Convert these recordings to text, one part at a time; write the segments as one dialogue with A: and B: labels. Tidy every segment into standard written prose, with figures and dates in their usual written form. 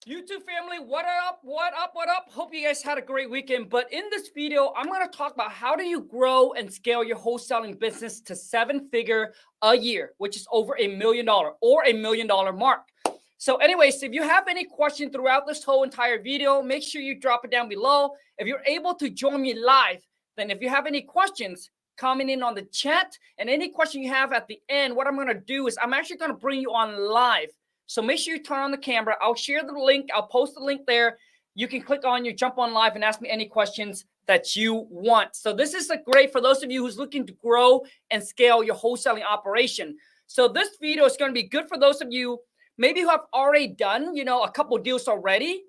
A: YouTube family, what up, what up, what up? Hope you guys had a great weekend. But in this video, I'm going to talk about how do you grow and scale your wholesaling business to 7-figure a year, which is over $1 million or $1 million mark. So anyways, if you have any question throughout this whole entire video, make sure you drop it down below. If you're able to join me live, then if you have any questions, comment in on the chat. And any question you have at the end, what I'm going to do is I'm actually going to bring you on live. So make sure you turn on the camera. I'll share the link. I'll post the link there. You can click on your jump on live and ask me any questions that you want. So this is great for those of you who's looking to grow and scale your wholesaling operation. So this video is going to be good for those of you maybe who have already done, a couple deals already,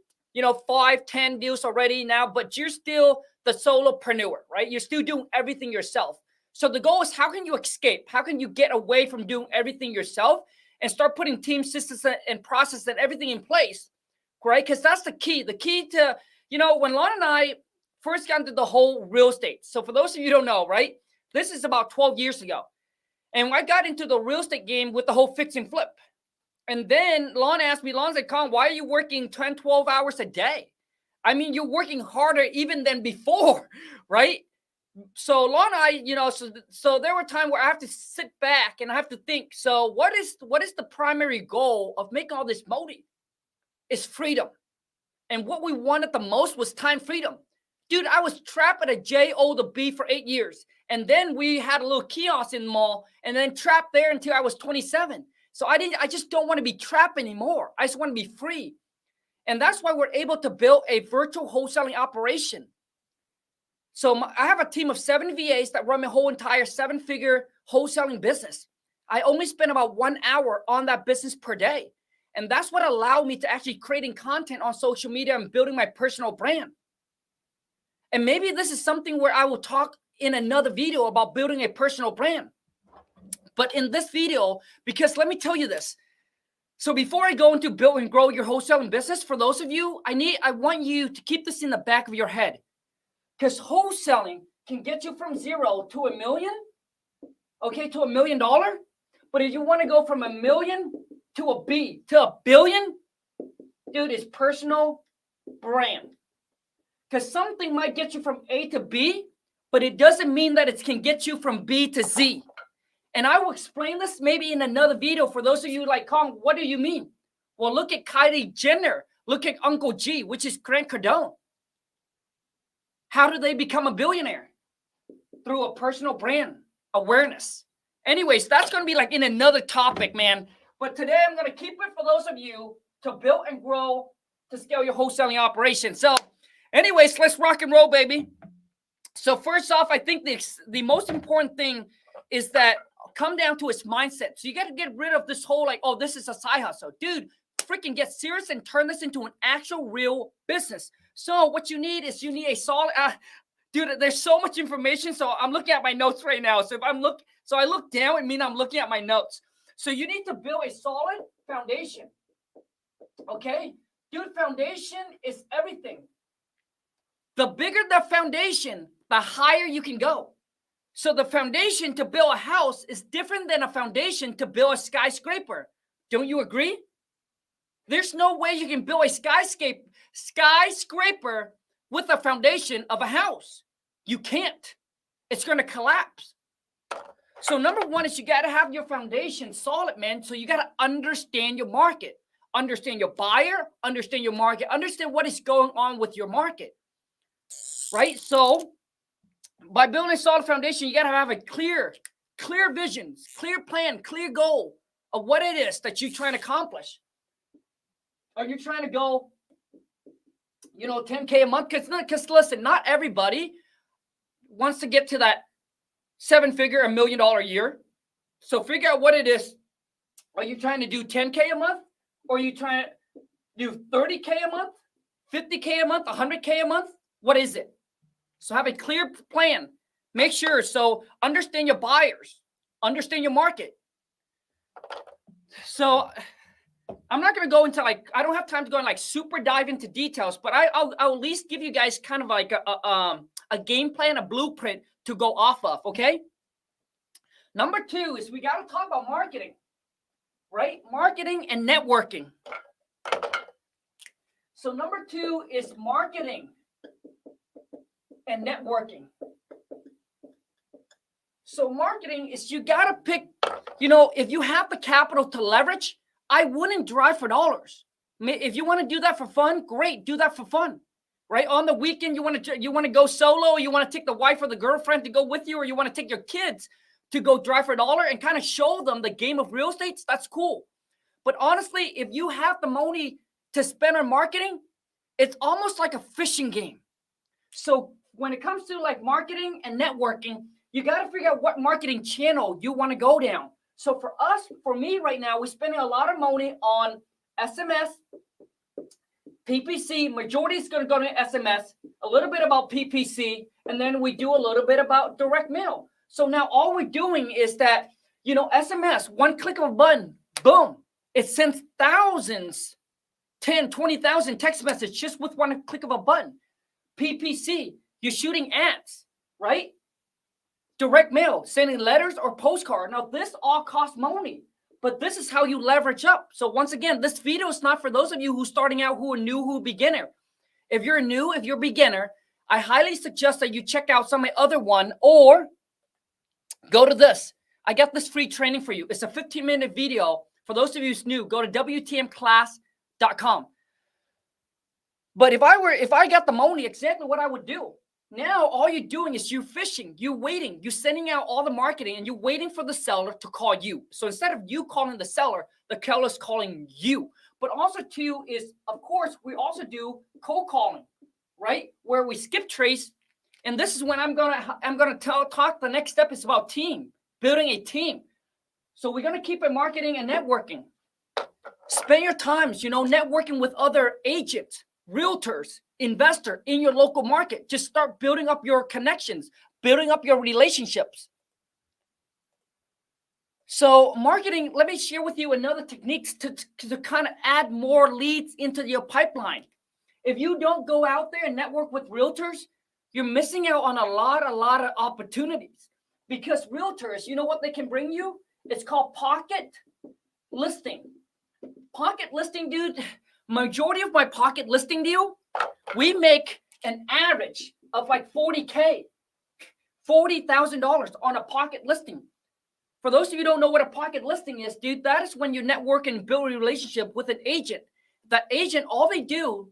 A: 5, 10 deals already now, but you're still the solopreneur, right? You're still doing everything yourself. So the goal is how can you escape? How can you get away from doing everything yourself and start putting team systems and process and everything in place, right? Because that's the key. The key to, when Lon and I first got into the whole real estate. So for those of you who don't know, right? This is about 12 years ago. And I got into the real estate game with the whole fix and flip. And then Lon asked me, Lon said, Khang, why are you working 10, 12 hours a day? I mean, you're working harder even than before, right? So Lon and I, so there were times where I have to sit back and I have to think. So what is the primary goal of making all this Mobi? It's freedom. And what we wanted the most was time freedom. Dude, I was trapped at a J-O to B for 8 years. And then we had a little kiosk in the mall and then trapped there until I was 27. So I just don't want to be trapped anymore. I just want to be free. And that's why we're able to build a virtual wholesaling operation. So I have a team of 7 VAs that run my whole entire 7-figure wholesaling business. I only spend about 1 hour on that business per day. And that's what allowed me to actually creating content on social media and building my personal brand. And maybe this is something where I will talk in another video about building a personal brand. But in this video, because let me tell you this. So before I go into build and grow your wholesaling business, for those of you, I want you to keep this in the back of your head. Because wholesaling can get you from 0 to $1 million, okay, to $1 million. But if you want to go from $1 million to a $1 billion, dude, it's personal brand. Because something might get you from A to B, but it doesn't mean that it can get you from B to Z. And I will explain this maybe in another video for those of you like, Khang, what do you mean? Well, look at Kylie Jenner. Look at Uncle G, which is Grant Cardone. How do they become a billionaire? Through a personal brand awareness. Anyways, that's going to be like in another topic, man. But today I'm going to keep it for those of you to build and grow to scale your wholesaling operation. So anyways, let's rock and roll, baby. So first off, I think the most important thing is that come down to its mindset. So you got to get rid of this whole like, oh, this is a side hustle. Dude, freaking get serious and turn this into an actual real business. So what you need is a solid, dude, there's so much information. So I'm looking at my notes right now. So I look down, it means I'm looking at my notes. So you need to build a solid foundation. Okay? Dude, foundation is everything. The bigger the foundation, the higher you can go. So the foundation to build a house is different than a foundation to build a skyscraper. Don't you agree? There's no way you can build a skyscraper with a foundation of a house. You can't. It's going to collapse. So number one is you got to have your foundation solid, man. So you got to understand your market, understand your buyer, understand your market, understand what is going on with your market, right? So by building a solid foundation, you got to have a clear vision, clear plan, clear goal of what it is that you're trying to accomplish. Are you trying to go, 10K a month? Because listen, not everybody wants to get to that 7-figure, $1 million a year. So figure out what it is. Are you trying to do 10K a month? Or are you trying to do 30K a month? 50K a month? 100K a month? What is it? So have a clear plan. Make sure. So understand your buyers. Understand your market. So I'm not going to go into I don't have time to go and super dive into details, but I'll at least give you guys kind of like a game plan, a blueprint to go off of, okay? Number 2 is we got to talk about marketing, right? Marketing and networking. So number 2 is marketing and networking. So marketing is you got to pick, if you have the capital to leverage, I wouldn't drive for dollars. If you want to do that for fun, great, do that for fun. Right? On the weekend, you want to go solo, or you want to take the wife or the girlfriend to go with you, or you want to take your kids to go drive for $1 and kind of show them the game of real estate, that's cool. But honestly, if you have the money to spend on marketing, it's almost like a fishing game. So when it comes to like marketing and networking, you got to figure out what marketing channel you want to go down. So for me right now, we're spending a lot of money on SMS, PPC. Majority is going to go to SMS, a little bit about PPC, and then we do a little bit about direct mail. So now all we're doing is that, SMS, one click of a button, boom, it sends thousands, 10, 20,000 text messages just with one click of a button. PPC, you're shooting ads, right? Direct mail, sending letters or postcard. Now, this all costs money, but this is how you leverage up. So once again, this video is not for those of you who are starting out, who are new, who are beginner. If you're new, if you're beginner, I highly suggest that you check out some of my other one, or go to this. I got this free training for you. It's a 15-minute video. For those of you who's new, go to WTMclass.com. But if I got the money, exactly what I would do. Now, all you're doing is you're fishing, you're waiting, you're sending out all the marketing, and you're waiting for the seller to call you. So instead of you calling the seller is calling you. But also too is, of course, we also do cold calling, right? Where we skip trace. And this is when I'm gonna talk. The next step is about team, building a team. So we're gonna keep it marketing and networking. Spend your times, networking with other agents, realtors, investor in your local market. Just start building up your connections, building up your relationships. So marketing, let me share with you another techniques to kind of add more leads into your pipeline. If you don't go out there and network with realtors, you're missing out on a lot of opportunities, because realtors, you know what they can bring you? It's called pocket listing. Pocket listing, dude. Majority of my pocket listing deal, we make an average of like $40,000, $40,000 on a pocket listing. For those of you who don't know what a pocket listing is, dude, that is when you network and build a relationship with an agent. That agent, all they do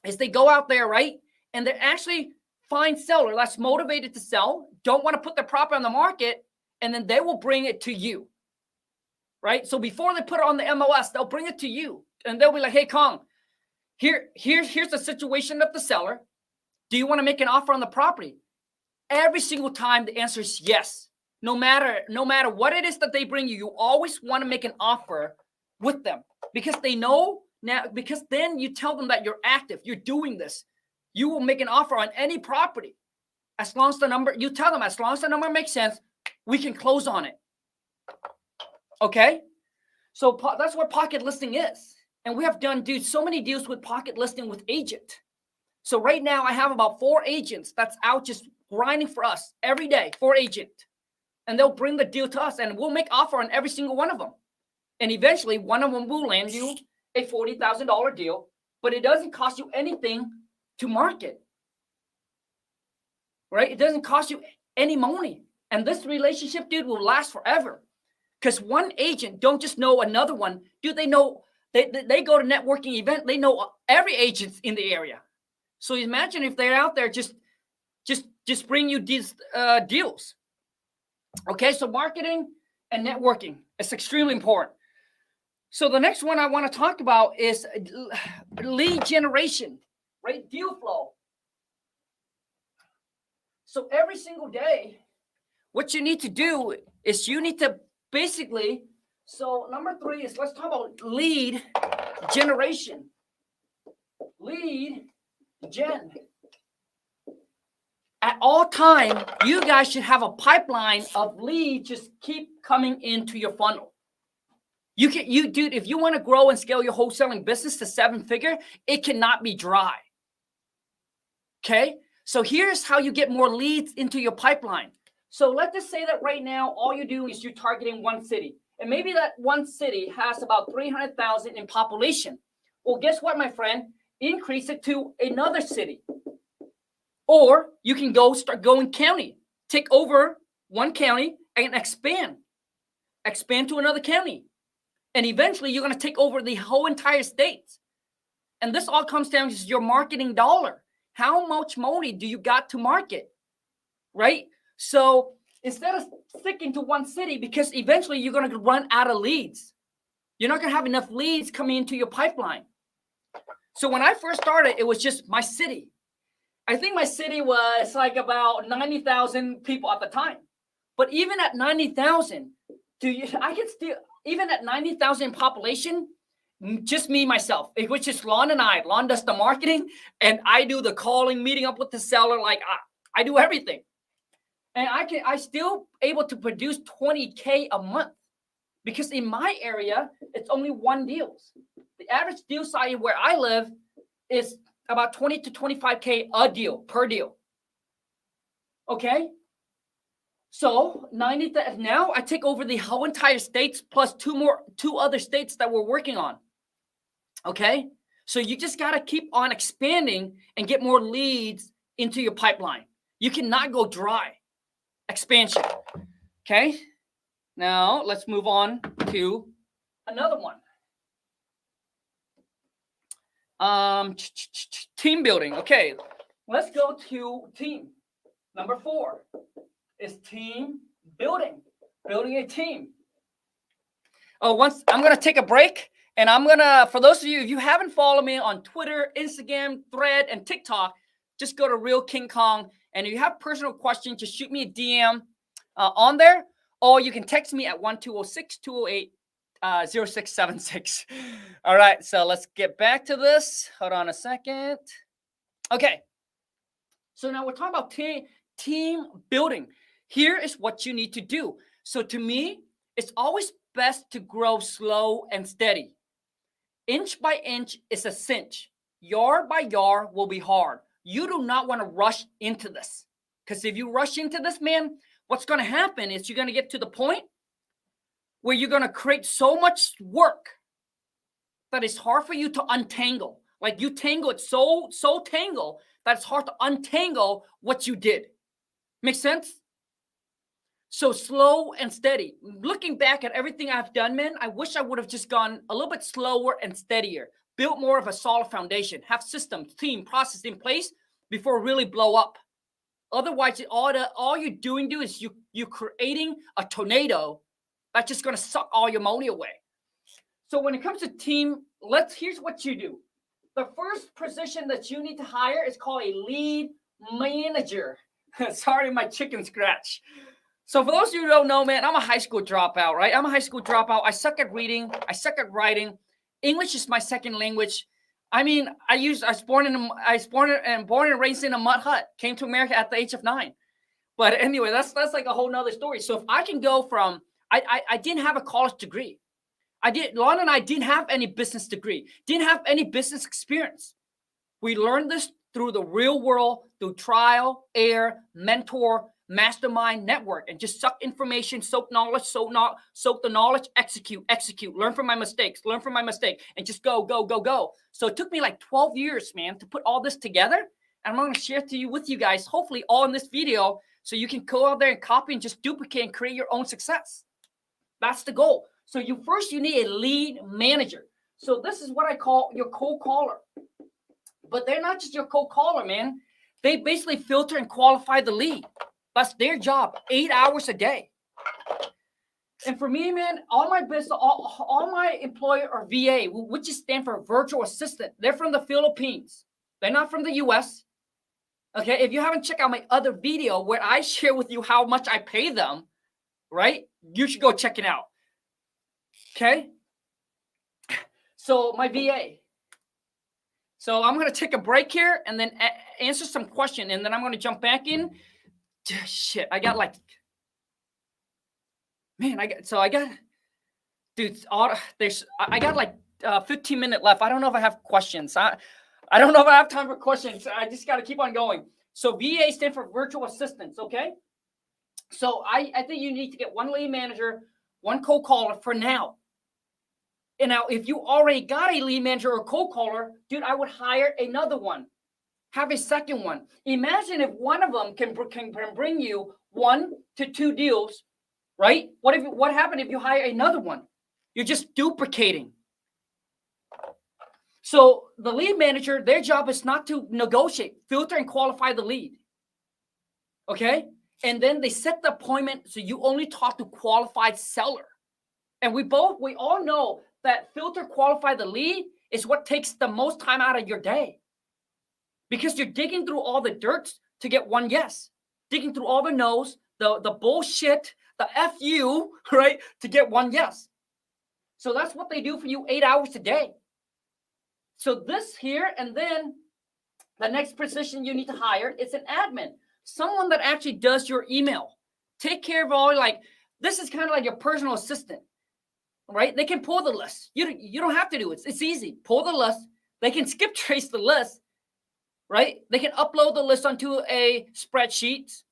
A: is they go out there, right? And they actually find seller that's motivated to sell, don't want to put their property on the market, and then they will bring it to you, right? So before they put it on the MLS, they'll bring it to you. And they'll be like, hey, Khang, here's the situation of the seller. Do you want to make an offer on the property? Every single time the answer is yes. No matter what it is that they bring you, you always want to make an offer with them, because they know now, because then you tell them that you're active, you're doing this. You will make an offer on any property. As long as the number, you tell them, as long as the number makes sense, we can close on it. Okay? So that's what pocket listing is. And we have done, dude, so many deals with pocket listing with agent. So right now I have about 4 agents that's out just grinding for us every day, 4 agents. And they'll bring the deal to us, and we'll make offer on every single one of them. And eventually one of them will land you a $40,000 deal, but it doesn't cost you anything to market, right? It doesn't cost you any money. And this relationship, dude, will last forever. Because one agent don't just know another one. Dude, they know, they go to networking event. They know every agent in the area. So imagine if they're out there just bring you these deals. Okay, so marketing and networking is extremely important. So the next one I want to talk about is lead generation, right? Deal flow. So every single day, what you need to do is you need to basically, so number 3 is, let's talk about lead generation. Lead gen. At all time, you guys should have a pipeline of leads just keep coming into your funnel. Dude, if you want to grow and scale your wholesaling business to 7-figure, it cannot be dry. Okay? So here's how you get more leads into your pipeline. So let's just say that right now, all you do is you're targeting one city. And maybe that one city has about 300,000 in population. Well, guess what, my friend? increase it to another city. Or you can start going county, take over one county and expand to another county. And eventually you're going to take over the whole entire state. And this all comes down to your marketing dollar. How much money do you got to market, right? So instead of sticking to one city, because eventually you're going to run out of leads. You're not going to have enough leads coming into your pipeline. So when I first started, it was just my city. I think my city was like about 90,000 people at the time. But even at 90,000, even at 90,000 population, just me, myself, which is Lon and I. Lon does the marketing, and I do the calling, meeting up with the seller. Like I do everything. And I still able to produce 20K a month because in my area, it's only one deal. The average deal size where I live is about 20 to 25K a deal, per deal. Okay? So now I take over the whole entire states plus two other states that we're working on. Okay? So you just got to keep on expanding and get more leads into your pipeline. You cannot go dry. Expansion. Okay? Now let's move on to another one. Team building. Okay, let's go to team. Number 4 is team building. Building a team. Once I'm gonna take a break, and I'm gonna, for those of you, if you haven't followed me on Twitter, Instagram, Thread, and TikTok, just go to Real King Khang. And if you have personal questions, just shoot me a DM on there, or you can text me at 1206-208-0676. All right, so let's get back to this. Hold on a second. Okay, so now we're talking about team building. Here is what you need to do. So to me, it's always best to grow slow and steady. Inch by inch is a cinch. Yard by yard will be hard. You do not want to rush into this, because if you rush into this, man, what's going to happen is you're going to get to the point where you're going to create so much work that it's hard for you to untangle. Like you tangle it so tangled that it's hard to untangle what you did. Make sense? So slow and steady. Looking back at everything I've done, man, I wish I would have just gone a little bit slower and steadier. Built more of a solid foundation. Have systems, team, process in place before really blow up. Otherwise, all you're doing is you're creating a tornado that's just going to suck all your money away. So when it comes to team, here's what you do. The first position that you need to hire is called a lead manager. Sorry, my chicken scratch. So for those of you who don't know, man, I'm a high school dropout, right? I'm a high school dropout. I suck at reading. I suck at writing. English is my second language. I mean, I was born and raised in a mud hut. Came to America at the age of 9. But anyway, that's like a whole nother story. So if I can go from, I didn't have a college degree. Lon and I didn't have any business degree. Didn't have any business experience. We learned this through the real world, through trial, error, mentor, mastermind, network, and just suck information, soak the knowledge, execute, learn from my mistakes, and just go. So it took me like 12 years, man, to put all this together. And I'm going to share with you guys, hopefully all in this video, so you can go out there and copy and just duplicate and create your own success. That's the goal. So you need a lead manager. So this is what I call your cold caller. But they're not just your cold caller, man. They basically filter and qualify the lead. That's their job, 8 hours a day. And for me, man, all my business, all my employer are VA, which stands for virtual assistant. They're from the Philippines. They're not from the US. Okay, if you haven't checked out my other video where I share with you how much I pay them, right? You should go check it out. Okay? So my VA. So I'm going to take a break here and then answer some questions, and then I'm going to jump back in. Shit, I got like, man, I got like 15 minutes left. I don't know if I have questions. I don't know if I have time for questions. I just got to keep on going. So VA stands for virtual assistants, okay? So I think you need to get one lead manager, one cold caller for now. And now if you already got a lead manager or cold caller, dude, I would hire another one. Have a second one. Imagine if one of them can bring you 1 to 2 deals, right? What happened if you hire another one? You're just duplicating. So the lead manager, their job is not to negotiate, filter and qualify the lead. Okay? And then they set the appointment so you only talk to qualified seller. And we all know that filter, qualify the lead is what takes the most time out of your day. Because you're digging through all the dirt to get one yes. Digging through all the no's, the bullshit, the FU, right? To get one yes. So that's what they do for you 8 hours a day. So this here, and then the next position you need to hire is an admin. Someone that actually does your email. Take care of all, like, this is kind of like your personal assistant, right? They can pull the list. You don't have to do it. It's easy. Pull the list. They can skip trace the list, right? They can upload the list onto a spreadsheet,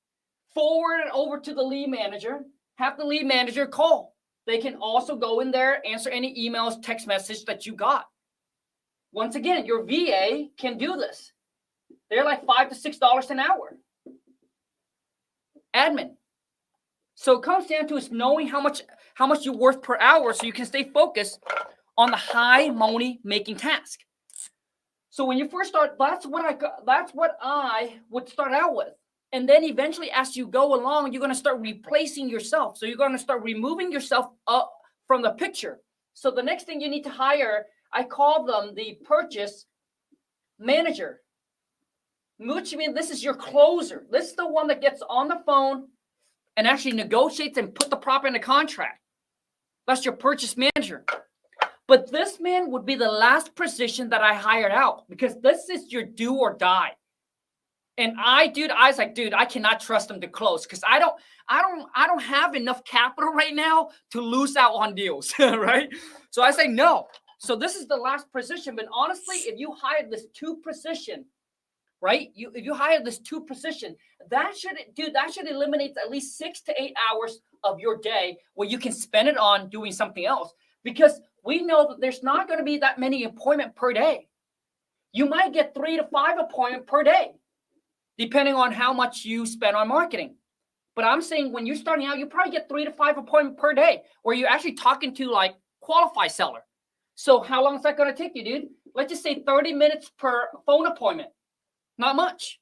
A: forward it over to the lead manager, have the lead manager call. They can also go in there, answer any emails, text message that you got. Once again, your VA can do this. They're like $5 to $6 an hour. Admin. So it comes down to is knowing how much you're worth per hour so you can stay focused on the high money making task. So when you first start, that's what I would start out with. And then eventually as you go along, you're going to start replacing yourself. So you're going to start removing yourself up from the picture. So the next thing you need to hire, I call them the purchase manager, which means this is your closer. This is the one that gets on the phone and actually negotiates and put the property in the contract. That's your purchase manager. But this man would be the last position that I hired out because this is your do or die. And I was like, dude, I cannot trust him to close because I don't have enough capital right now to lose out on deals, right? So I say no. So this is the last position. But honestly, if you hire this 2 position, right? If you hire this 2 position, that should eliminate at least 6 to 8 hours of your day where you can spend it on doing something else. Because we know that there's not going to be that many appointments per day. You might get 3 to 5 appointments per day, depending on how much you spend on marketing. But I'm saying when you're starting out, you probably get 3 to 5 appointments per day where you're actually talking to like qualified seller. So how long is that going to take you, dude? Let's just say 30 minutes per phone appointment. Not much.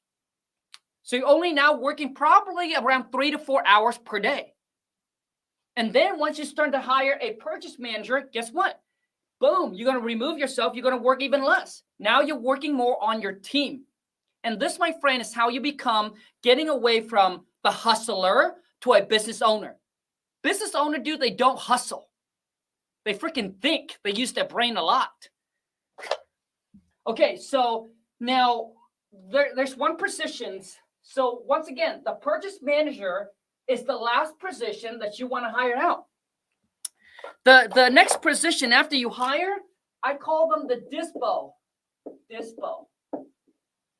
A: So you're only now working probably around 3 to 4 hours per day. And then once you start to hire a purchase manager, guess what? Boom, you're going to remove yourself. You're going to work even less. Now you're working more on your team. And this, my friend, is how you become getting away from the hustler to a business owner. Business owner, dude, they don't hustle. They freaking think. They use their brain a lot. Okay, so now there's 1 position. So once again, the purchase manager is the last position that you want to hire out. The next position after you hire, I call them the dispo.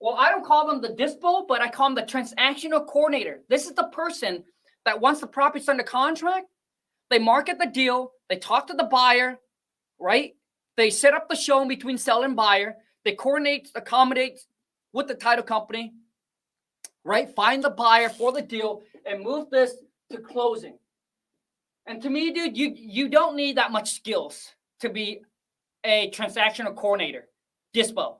A: Well, I don't call them the dispo, but I call them the transactional coordinator. This is the person that once the property's under contract, they market the deal, they talk to the buyer, right? They set up the show between seller and buyer. They coordinate, accommodate with the title company, right? Find the buyer for the deal and move this to closing. And to me, dude, you don't need that much skills to be a transactional coordinator, dispo.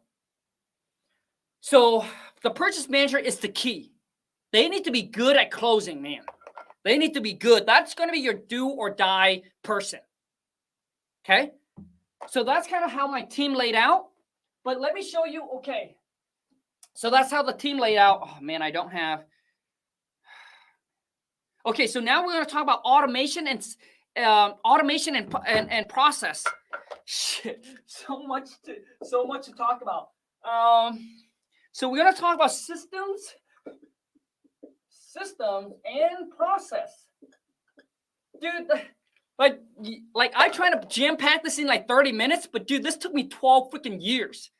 A: So the purchase manager is the key. They need to be good at closing, man. They need to be good. That's going to be your do or die person. Okay? So that's kind of how my team laid out. But let me show you, okay. So that's how the team laid out. Oh, man, I don't have. Okay, so now we're going to talk about automation and process. Shit, so much to talk about. So we're going to talk about systems and process. Dude, like I try to jam pack this in like 30 minutes, but dude, this took me 12 freaking years.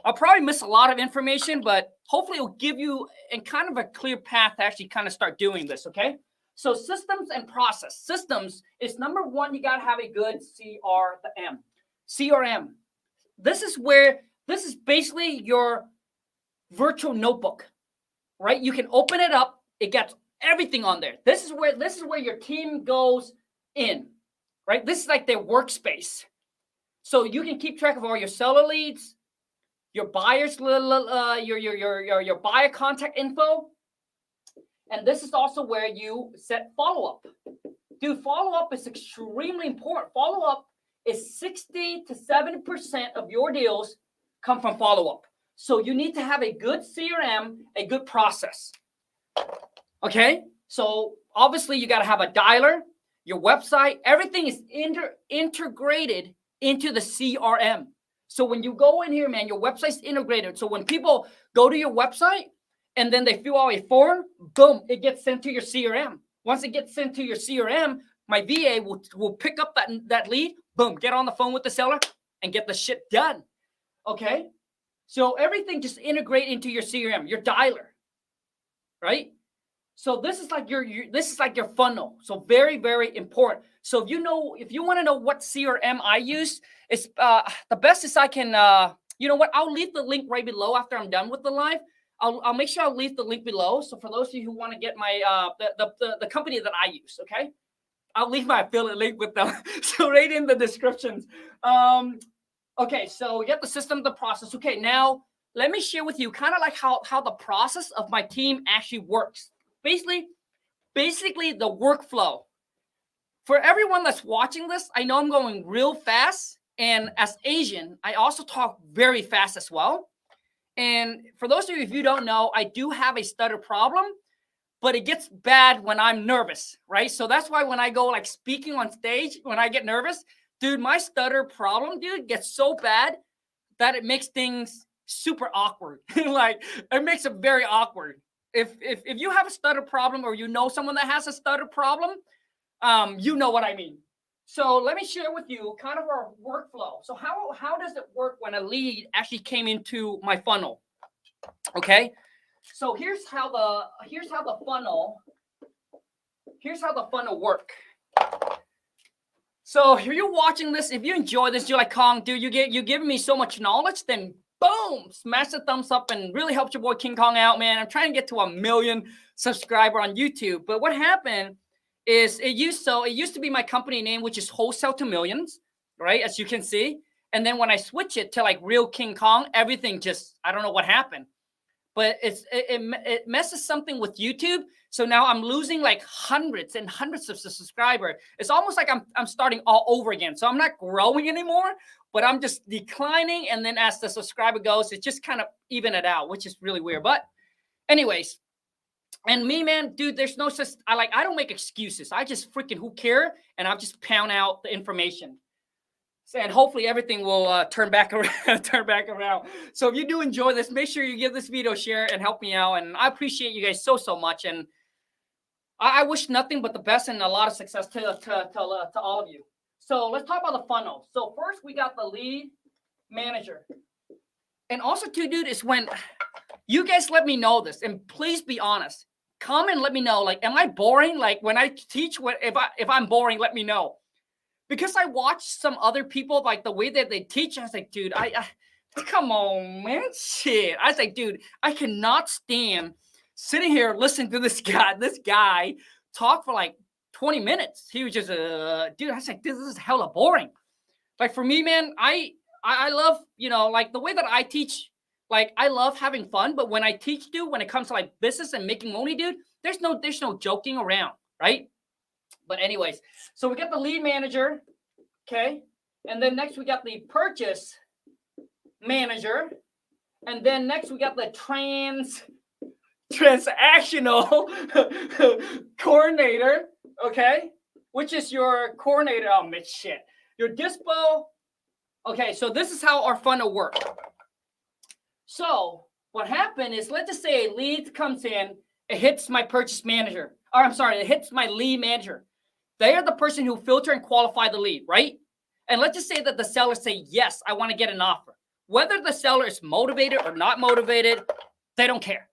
A: I'll probably miss a lot of information, but hopefully it'll give you a kind of a clear path to actually kind of start doing this, okay? So systems and process. Systems is number 1, you got to have a good CRM. CRM. This is basically your virtual notebook, right? You can open it up. It gets everything on there. This is where your team goes in, right? This is like their workspace. So you can keep track of all your seller leads, your buyers, your buyer contact info. And this is also where you set follow-up. Dude, follow-up is extremely important. Follow-up is 60 to 70% of your deals come from follow-up. So you need to have a good CRM, a good process. Okay? So obviously you got to have a dialer, your website, everything is integrated into the CRM. So when you go in here, man, your website's integrated. So when people go to your website and then they fill out a form, boom, it gets sent to your CRM. Once it gets sent to your CRM, my VA will pick up that lead, boom, get on the phone with the seller and get the shit done. Okay? So everything just integrate into your CRM, your dialer, right? So this is like your funnel. So very, very important. So if you want to know what CRM I use, it's the best is I can. You know what? I'll leave the link right below after I'm done with the live. I'll make sure I'll leave the link below. So for those of you who want to get my the company that I use, okay, I'll leave my affiliate link with them. So right in the descriptions. Okay, so we get the system, the process. Okay, now let me share with you kind of like how the process of my team actually works. Basically the workflow. For everyone that's watching this, I know I'm going real fast. And as Asian, I also talk very fast as well. And for those of you, if you don't know, I do have a stutter problem, but it gets bad when I'm nervous, right? So that's why when I go like speaking on stage, when I get nervous, dude, my stutter problem, dude, gets so bad that it makes things super awkward. Like it makes it very awkward. If you have a stutter problem or you know someone that has a stutter problem, you know what I mean. So let me share with you kind of our workflow. So how does it work when a lead actually came into my funnel? Okay. So here's how the funnel work. So if you're watching this, if you enjoy this, you're like, Khang, dude, you're giving me so much knowledge, then boom, smash the thumbs up and really helps your boy King Kong out, man. I'm trying to get to 1 million subscribers on YouTube. But what happened is it used to be my company name, which is Wholesale to Millions, right? As you can see. And then when I switch it to like Real King Kong, everything just, I don't know what happened. But it messes something with YouTube. So now I'm losing like hundreds and hundreds of subscribers. It's almost like I'm starting all over again. So I'm not growing anymore, but I'm just declining. And then as the subscriber goes, it just kind of even it out, which is really weird. But anyways, and me, man, dude, there's no such, I don't make excuses. I just freaking who care? And I'll just pound out the information. And hopefully everything will turn back around. So if you do enjoy this, make sure you give this video a share and help me out. And I appreciate you guys so much. And I wish nothing but the best and a lot of success to all of you. So let's talk about the funnel. So first we got the lead manager. And also too, dude, is when you guys let me know this, and please be honest. Comment, let me know. Like, am I boring? Like when I teach, if I'm boring, let me know. Because I watched some other people, like the way that they teach, I was like, dude, I come on, man, shit. I was like, dude, I cannot stand sitting here listening to this guy talk for like 20 minutes. He was just, dude, I was like, this is hella boring. Like for me, man, I love, like the way that I teach, like I love having fun. But when I teach, dude, when it comes to like business and making money, dude, there's no joking around, right? But anyways, so we got the lead manager, okay? And then next we got the purchase manager. And then next we got the transactional coordinator, okay? Which is your coordinator, shit. Your dispo. Okay, so this is how our funnel works. So what happened is, let's just say a lead comes in, it hits my purchase manager. Or I'm sorry, it hits my lead manager. They are the person who filter and qualify the lead, right? And let's just say that the seller say, yes, I want to get an offer. Whether the seller is motivated or not motivated, they don't care.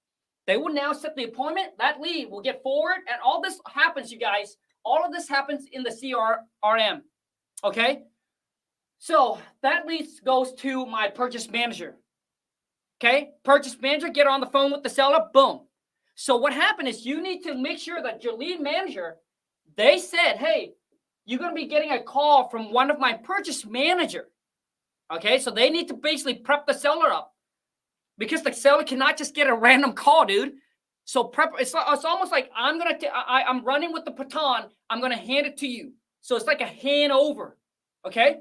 A: They will now set the appointment. That lead will get forward. And all this happens, you guys. All of this happens in the CRM, okay? So that lead goes to my purchase manager. Okay, purchase manager, get on the phone with the seller, boom. So what happened is you need to make sure that your lead manager, they said, hey, you're going to be getting a call from one of my purchase manager. Okay, so they need to basically prep the seller up because the seller cannot just get a random call, dude. So prep, it's almost like I'm running with the baton. I'm going to hand it to you. So it's like a hand over. Okay,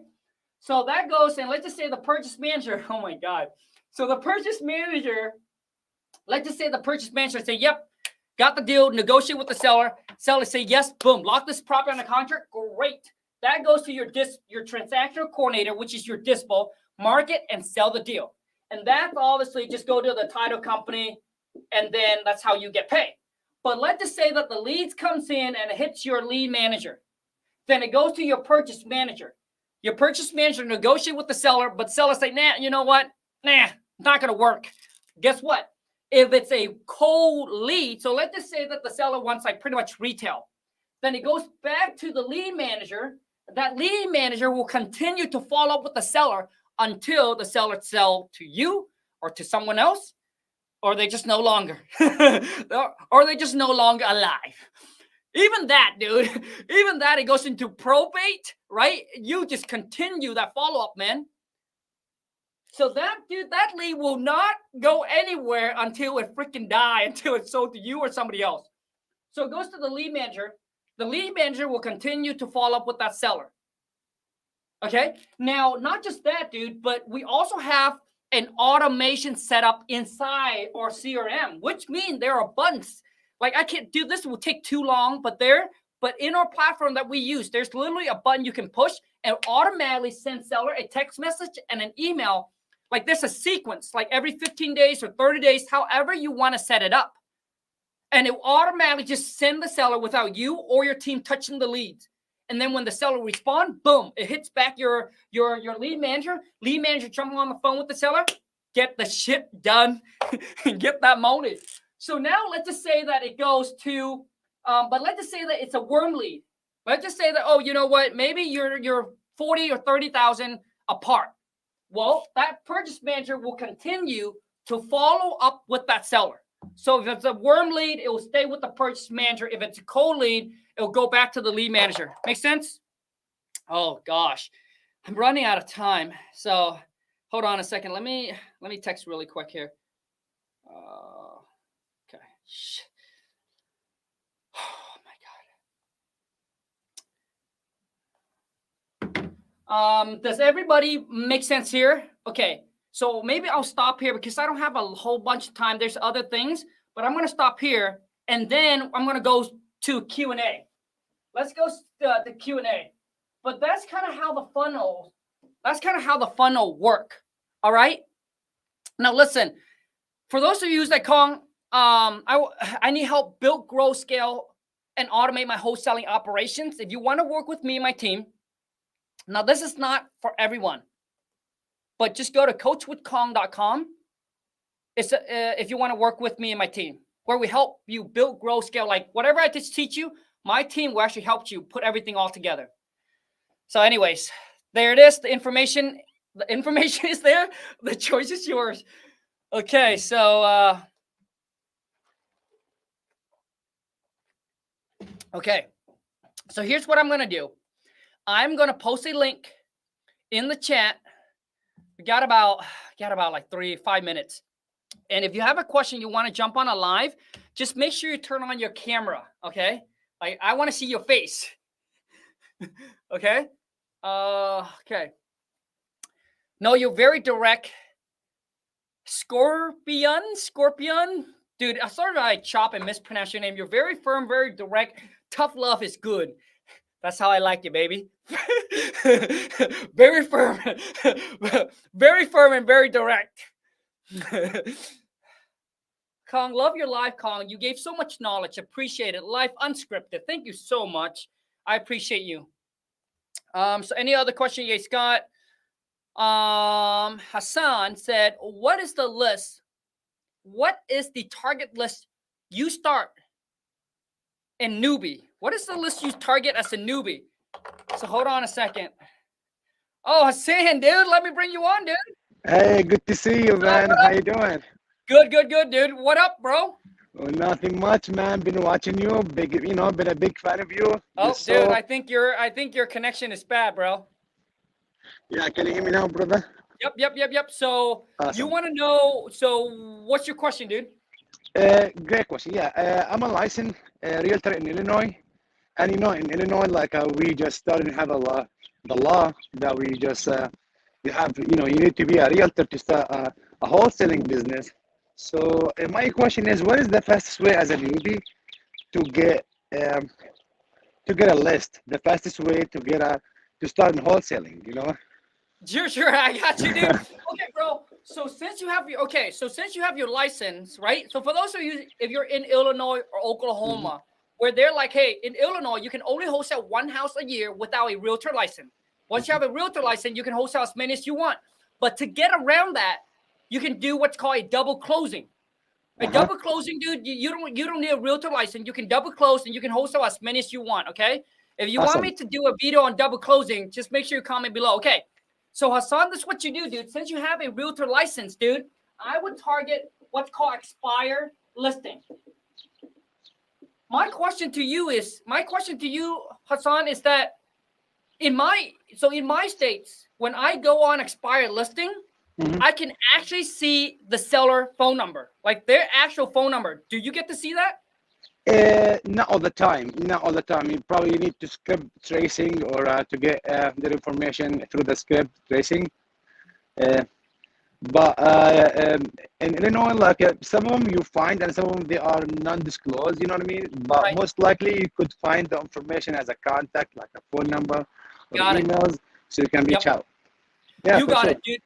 A: so that goes, and let's just say the purchase manager, oh my God. So the purchase manager, let's just say the purchase manager say, yep, got the deal, negotiate with the seller. Seller say, yes, boom, lock this property on the contract. Great. That goes to your transactional coordinator, which is your dispo, market and sell the deal. And that's obviously just go to the title company, and then that's how you get paid. But let's just say that the leads comes in and it hits your lead manager. Then it goes to your purchase manager. Your purchase manager negotiate with the seller, but seller say, nah, you know what? Nah, not going to work. Guess what? If it's a cold lead, so let's just say that the seller wants like pretty much retail. Then it goes back to the lead manager. That lead manager will continue to follow up with the seller until the seller sell to you or to someone else, or they just no longer, or they just no longer alive. Even that, dude, even that, it goes into probate, right? You just continue that follow-up, man. So that, dude, that lead will not go anywhere until it freaking die, until it's sold to you or somebody else. So it goes to the lead manager. The lead manager will continue to follow up with that seller. Okay? Now, not just that, dude, but we also have an automation set up inside our CRM, which means there are buttons. Like, I can't do this, will take too long, but in our platform that we use, there's literally a button you can push and automatically send seller a text message and an email. Like, there's a sequence, like every 15 days or 30 days, however you want to set it up. And it will automatically just send the seller without you or your team touching the leads. And then when the seller responds, boom, it hits back your lead manager. Lead manager jumping on the phone with the seller, get the shit done, get that money. So now let's just say that it goes to, but let's just say that it's a warm lead. Let's just say that, oh, you know what? Maybe you're 40 or 30,000 apart. Well, that purchase manager will continue to follow up with that seller. So if it's a warm lead, it will stay with the purchase manager. If it's a cold lead, it will go back to the lead manager. Make sense? Oh gosh, I'm running out of time. So hold on a second. Let me text really quick here. Okay. Oh my God. Does everybody make sense here? Okay. So maybe I'll stop here because I don't have a whole bunch of time. There's other things, but I'm going to stop here, and then I'm going to go to Q&A. Let's go to Q&A. But that's kind of how the funnel work. All right. Now listen, for those of you that Khang, I need help build, grow, scale, and automate my wholesaling operations. If you want to work with me and my team, now this is not for everyone. But just go to coachwithkhang.com. It's if you want to work with me and my team, where we help you build, grow, scale. Like whatever I just teach you, my team will actually help you put everything all together. So anyways, there it is. The information is there. The choice is yours. Okay, so okay. So here's what I'm going to do. I'm going to post a link in the chat. We got about like 3-5 minutes. And if you have a question, you want to jump on a live, just make sure you turn on your camera. Okay. Like I want to see your face. Okay. Okay. No, you're very direct. Scorpion. Dude, I started to chop and mispronounce your name. You're very firm, very direct. Tough love is good. That's how I like you, baby. Very firm. Very firm and very direct. Khang, love your live, Khang. You gave so much knowledge. Appreciate it. Live unscripted. Thank you so much. I appreciate you. So any other question you guys got? Hassan said, what is the list? What is the target list you start in newbie? What is the list you target as a newbie? So hold on a second. Oh, Hassan, dude, let me bring you on, dude.
B: Hey, good to see you, man.
A: What
B: How
A: up?
B: you doing?
A: Good, dude. What up, bro?
B: Oh, nothing much, man. Been watching you. Been a big fan of you.
A: Oh,
B: Just
A: dude,
B: so,
A: I think your connection is bad, bro.
B: yeah, can you hear me now, brother?
A: Yep. So you
B: Awesome.
A: want to know? So what's your question, dude?
B: Great question. Yeah, I'm a licensed realtor in Illinois, and in Illinois, like we just started to have the law that we just you have, you need to be a realtor to start a wholesaling business. So my question is, what is the fastest way as a newbie to get um, a list, the fastest way to start in wholesaling,
A: Sure, I got you, dude. Okay, bro. So since you have your license, right? So for those of you, if you're in Illinois or
B: Hmm.
A: Oklahoma, where they're like, hey, in Illinois, you can only wholesale one house a year without a realtor license. Once you
B: Hmm.
A: have a realtor license, you can wholesale as many as you want. But to get around that, you can do what's called a double closing. A
B: Uh-huh.
A: double closing, dude, you don't need a realtor license. You can double close and you can wholesale as many as you want. Okay. If you want
B: Awesome.
A: me to do a video on double closing, just make sure you comment below. Okay. So Hassan, this is what you do, dude. Since you have a realtor license, dude, I would target what's called expire listing. My question to you, Hassan, is that in my states, when I go on expired listing,
B: Hmm.
A: I can actually see the seller phone number, like their actual phone number. Do you get to see that?
B: Not all the time. Not all the time. You probably need to script tracing or to get the information through the script tracing. Uh, but in Illinois, like some of them you find, and some of them they are non-disclosed. You know what I mean? But
A: Right.
B: most likely, you could find the information as a contact, like a phone number or
A: Got it.
B: emails, so you can reach
A: Yep.
B: out. Yeah,
A: You
B: for
A: got
B: sure.
A: it, dude.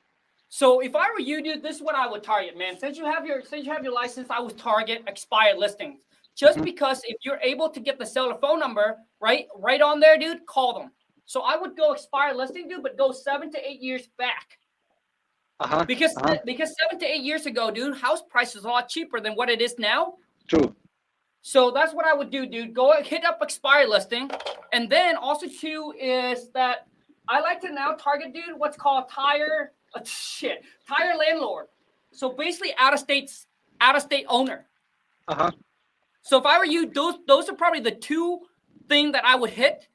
A: So if I were you, dude, this is what I would target, man. Since you have your license, I would target expired listings. Just
B: Hmm.
A: because if you're able to get the seller phone number, right on there, dude, call them. So I would go expired listing, dude, but go 7 to 8 years back.
B: Uh-huh.
A: Because
B: Uh-huh.
A: because 7 to 8 years ago, dude, house prices are a lot cheaper than what it is now.
B: True.
A: So that's what I would do, dude. Go hit up expired listing. And then also too is that I like to now target, dude, what's called tire landlord. So basically out of state owner.
B: Uh-huh.
A: So if I were you, those are probably the two thing that I would hit,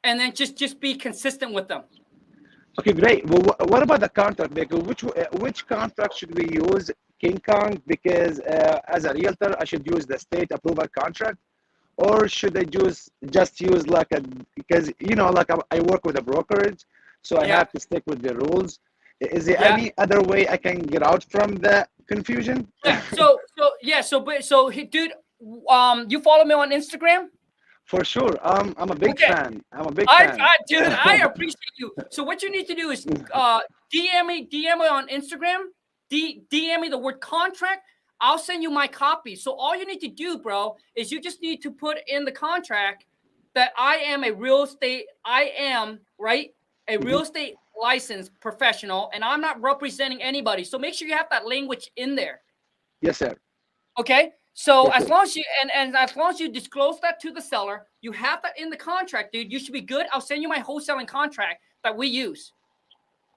A: and then just be consistent with them.
B: Okay, great. Well, what about the contract? Like, which contract should we use, King Kong? Because as a realtor, I should use the state approval contract, or should I just use like a, because like I work with a brokerage, so I
A: Yeah.
B: have to stick with the rules. Is there
A: Yeah.
B: any other way I can get out from the confusion?
A: Yeah. Dude, you follow me on Instagram?
B: For sure. I'm a big
A: Okay.
B: fan. I'm a big
A: I,
B: fan.
A: I dude, I appreciate you. So what you need to do is DM me on Instagram, DM me the word contract. I'll send you my copy. So all you need to do, bro, is you just need to put in the contract that I am, right? A
B: Mhm.
A: real estate licensed professional, and I'm not representing anybody. So make sure you have that language in there.
B: Yes, sir.
A: Okay. So
B: For
A: as
B: sure.
A: long as and as long as you disclose that to the seller, you have that in the contract, dude. You should be good. I'll send you my wholesaling contract that we use.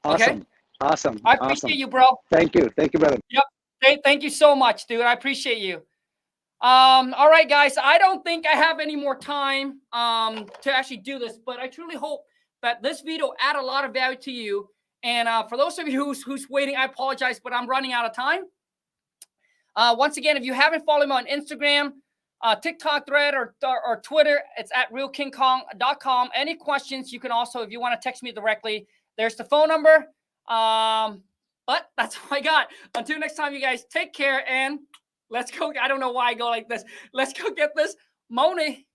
A: Okay.
B: Awesome. Awesome.
A: I
B: Awesome.
A: appreciate you, bro.
B: Thank you. Thank you, brother.
A: Yep. Thank you so much, dude. I appreciate you. All right, guys. I don't think I have any more time to actually do this, but I truly hope that this video add a lot of value to you. And for those of you who's waiting, I apologize, but I'm running out of time. Once again, if you haven't followed me on Instagram, TikTok thread, or Twitter, it's at realkingkong.com. Any questions, you can also, if you want to text me directly, there's the phone number. But that's all I got. Until next time, you guys take care, and let's go. I don't know why I go like this. Let's go get this money.